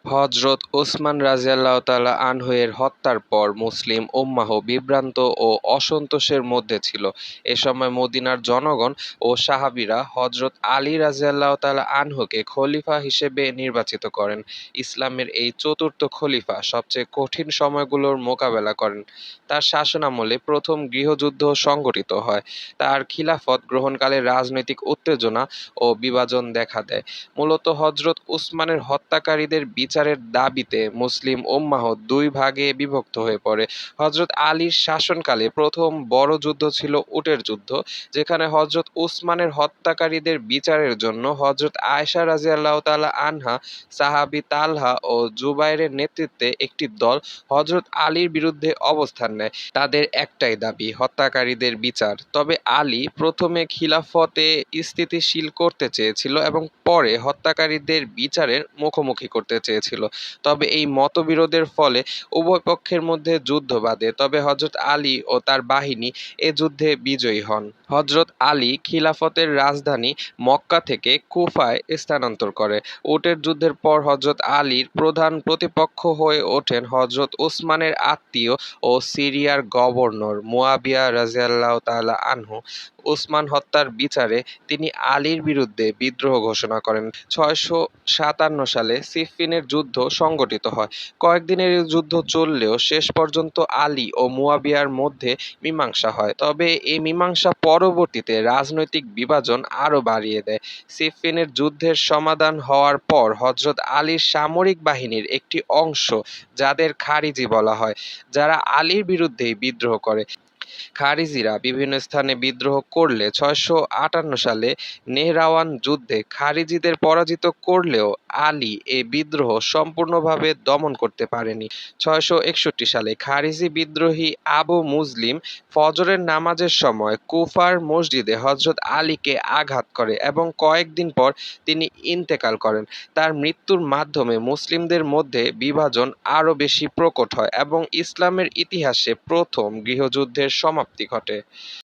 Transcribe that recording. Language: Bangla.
হযরত ওসমান রাযিয়াল্লাহু তাআলা আনহু এর হত্যার পর মুসলিম উম্মাহ বিভ্রান্ত ও অসন্তোষের মধ্যে ছিল। এ সময় মদিনার জনগণ ও সাহাবীরা হযরত আলী রাযিয়াল্লাহু তাআলা আনহুকে খলিফা হিসেবে নির্বাচিত করেন। ইসলামের এই চতুর্থ খলিফা সবচেয়ে কঠিন সময়গুলোর মোকাবেলা করেন। তার শাসনামলে প্রথম গৃহযুদ্ধ সংঘটিত হয়। তার খিলাফত গ্রহণকালে রাজনৈতিক উত্তেজনা ও বিভাজন দেখা দেয়। মূলত হযরত উসমানের হত্যাকারীদের বিচারের দাবিতে মুসলিম উম্মাহ দুই ভাগে বিভক্ত হয়ে পড়ে। হযরত আলীর শাসনকালে প্রথম বড় যুদ্ধ ছিল উটের যুদ্ধ, যেখানে হযরত উসমানের হত্যাকারীদের বিচারের জন্য হযরত আয়েশা রাযিয়াল্লাহু তাআলা আনহা, সাহাবী তালহা ও জুবাইরের নেতৃত্বে একটি দল হযরত আলীর বিরুদ্ধে অবস্থান নেয়। তাদের একটাই দাবি, হত্যাকারীদের বিচার। তবে আলী প্রথমে খিলাফতে স্থিতিশীল করতে চেয়েছিল এবং পরে হত্যাকারীদের বিচারের মুখোমুখি করতে চেয়েছিল। তবে এই মতবিরোধের ফলে উভয় পক্ষের মধ্যে যুদ্ধ বাধে, তবে হযরত আলী ও তার বাহিনী এ যুদ্ধে বিজয়ী হন। হযরত আলী খিলাফতের রাজধানী মক্কা থেকে কুফায় স্থানান্তর করে। উটের যুদ্ধের পর হযরত আলীর প্রধান প্রতিপক্ষ হয়ে ওঠেন হযরত উসমানের আত্মীয় ও সিরিয়ার গভর্নর মুয়াবিয়া রাযিয়াল্লাহু তাআলা আনহু। উসমান হত্যার বিচারে তিনি আলীর বিরুদ্ধে বিদ্রোহ ঘোষণা করেন। ৬৫৭ সালে সিফফিনের যুদ্ধ সংঘটিত হয়। কয়েকদিনের এই যুদ্ধ চললেও শেষ পর্যন্ত আলী ও মুয়াবিয়ার মধ্যে মীমাংসা হয়। তবে এই মীমাংসা পরবর্তীতে রাজনৈতিক বিভাজন আরও বাড়িয়ে দেয়। সিফফিনের যুদ্ধের সমাধান হওয়ার পর হযরত আলীর সামরিক বাহিনীর একটি অংশ, যাদের খারিজি বলা হয়, যারা আলীর বিরুদ্ধেই বিদ্রোহ করে। খারিজিরা বিভিন্ন স্থানে বিদ্রোহ করলে ৬৫৮ সালে নেহরাওয়ান যুদ্ধে খারিজিদের পরাজিত করলেও আলী এ বিদ্রোহ সম্পূর্ণভাবে দমন করতে পারেনি। ৬৬১ সালে খারিজি বিদ্রোহী আবু মুসলিম ফজরের নামাজের সময় কুফার মসজিদে হযরত আলীকে আঘাত করে এবং কয়েকদিন পর তিনি ইন্তেকাল করেন। তার মৃত্যুর মাধ্যমে মুসলিমদের মধ্যে বিভাজন আরও বেশি প্রকট হয় এবং ইসলামের ইতিহাসে প্রথম গৃহযুদ্ধের সমাপ্তি ঘটে।